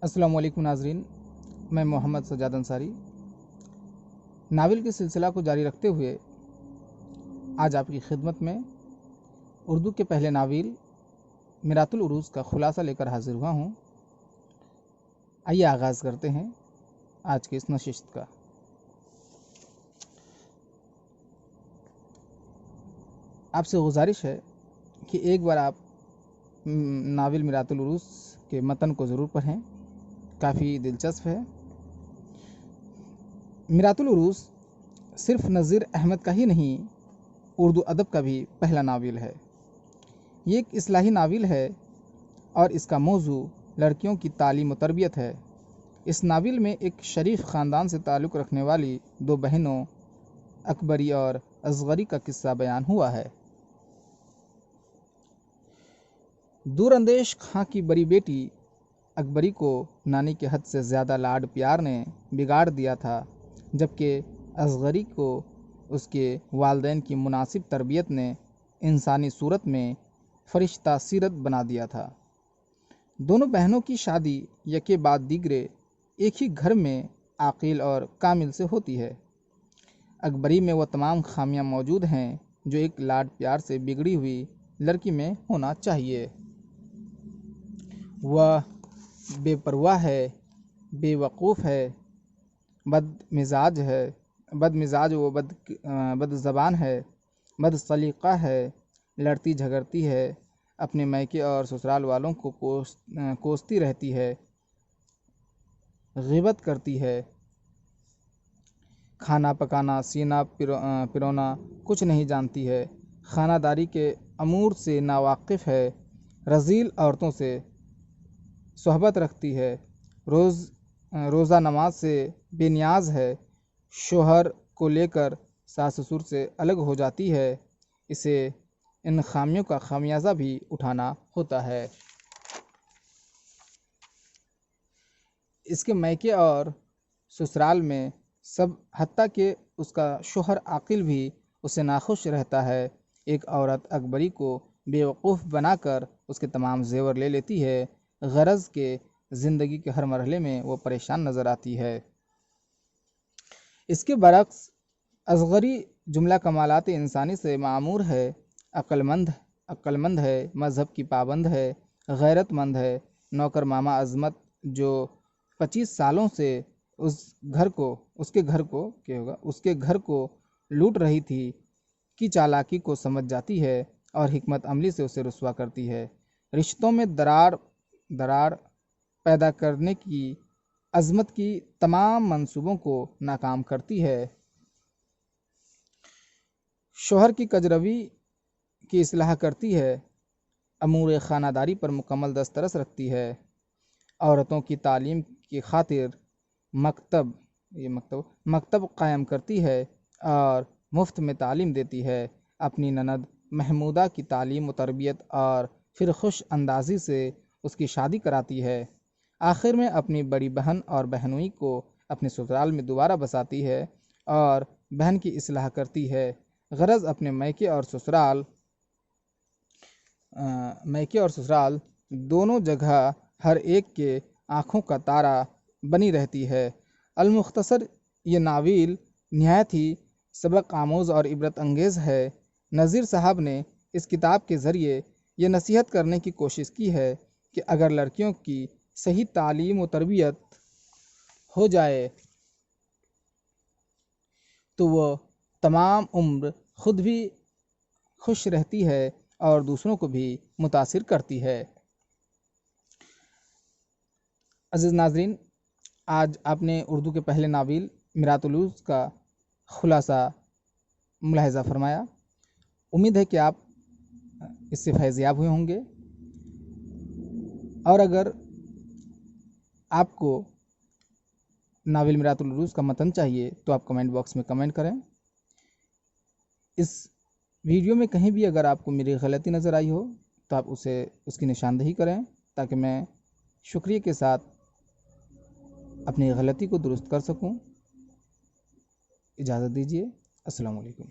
अस्सलाम वालेकुम नाजरीन, मैं मोहम्मद सज्जाद अंसारी नावल के सिलसिला को जारी रखते हुए आज आपकी खिदमत में उर्दू के पहले नावल मिरातुल उरूज़ का खुलासा लेकर हाजिर हुआ हूँ। आइए आगाज़ करते हैं आज की इस नशिस्त का। आपसे गुजारिश है कि एक बार आप नावल मिरातुल उरूज़ के मतन को ज़रूर पढ़ें, काफ़ी दिलचस्प है। मिरातुल उरूज़ सिर्फ नज़ीर अहमद का ही नहीं, उर्दू अदब का भी पहला नावल है। ये एक इस्लाही नावल है और इसका मौजू लड़कियों की तालीम और तरबियत है। इस नावल में एक शरीफ ख़ानदान से ताल्लुक़ रखने वाली दो बहनों अकबरी और असगरी का किस्सा बयान हुआ है। दूरअंदेश खां की बड़ी बेटी अकबरी को नानी के हद से ज़्यादा लाड प्यार ने बिगाड़ दिया था, जबकि असगरी को उसके वालिदैन की मुनासिब तरबियत ने इंसानी सूरत में फरिश्ता सीरत बना दिया था। दोनों बहनों की शादी यके बाद दीगरे एक ही घर में आकिल और कामिल से होती है। अकबरी में वह तमाम खामियां मौजूद हैं जो एक लाड प्यार से बिगड़ी हुई लड़की में होना चाहिए। वह बेपरवाह है, बेवकूफ़ है, बदमिजाज व बदज़बान है, बदसलीक़ा है, लड़ती झगड़ती है, अपने मैके और ससुराल वालों को कोसती रहती है, ग़ीबत करती है, खाना पकाना सीना पिरोना कुछ नहीं जानती है, खानादारी के अमूर से नावाकिफ़ है, रज़ील औरतों से सोहबत रखती है, रोज़ा नमाज से बेनियाज है, शोहर को लेकर सास ससुर से अलग हो जाती है। इसे इन खामियों का खामियाजा भी उठाना होता है। इसके मैके और ससुराल में सब, हत्ता कि उसका शोहर आकिल भी उससे नाखुश रहता है। एक औरत अकबरी को बेवकूफ़ बनाकर उसके तमाम जेवर ले लेती है। गरज के ज़िंदगी के हर मरहले में वो परेशान नज़र आती है। इसके बरक्स असगरी जुमला कमालात इंसानी से मामूर है, अक्लमंद है, मज़हब की पाबंद है, गैरतमंद है, नौकर मामा अज़मत जो 25 सालों से उसके घर को लूट रही थी की चालाकी को समझ जाती है और हिकमत अमली से उसे रुस्वा करती है। रिश्तों में दरार पैदा करने की अज़मत की तमाम मंसूबों को नाकाम करती है। शोहर की कजरवी की इस्लाह करती है, अमूर खानादारी पर मुकम्मल दस्तरस रखती है, औरतों की तालीम की खातिर मकतब कायम करती है और मुफ्त में तालीम देती है। अपनी ननद महमूदा की तालीम व तरबियत और फिर खुश अंदाजी से उसकी शादी कराती है। आखिर में अपनी बड़ी बहन और बहनोई को अपने ससुराल में दोबारा बसाती है और बहन की इस्लाह करती है। गरज अपने मैके और ससुराल दोनों जगह हर एक के आँखों का तारा बनी रहती है। अल-मुख्तसर ये नावल निहायत ही सबक आमोज़ और इबरत अंगेज़ है। नज़ीर साहब ने इस किताब के ज़रिए ये नसीहत करने की कोशिश की है कि अगर लड़कियों की सही तालीम व तरबियत हो जाए तो वह तमाम उम्र खुद भी खुश रहती है और दूसरों को भी मुतासिर करती है। अज़ीज़ नाज़रीन, आज आपने उर्दू के पहले नावल मिरातुल उरूज़ का खुलासा मुलाहिज़ा फरमाया। उम्मीद है कि आप इससे फैज़याब हुए होंगे और अगर आपको नावल मिरातुल उरूज़ का मतन चाहिए तो आप कमेंट बॉक्स में कमेंट करें। इस वीडियो में कहीं भी अगर आपको मेरी गलती नज़र आई हो तो आप उसकी निशानदेही करें ताकि मैं शुक्रिया के साथ अपनी गलती को दुरुस्त कर सकूं। इजाज़त दीजिए। अस्सलाम वालेकुम।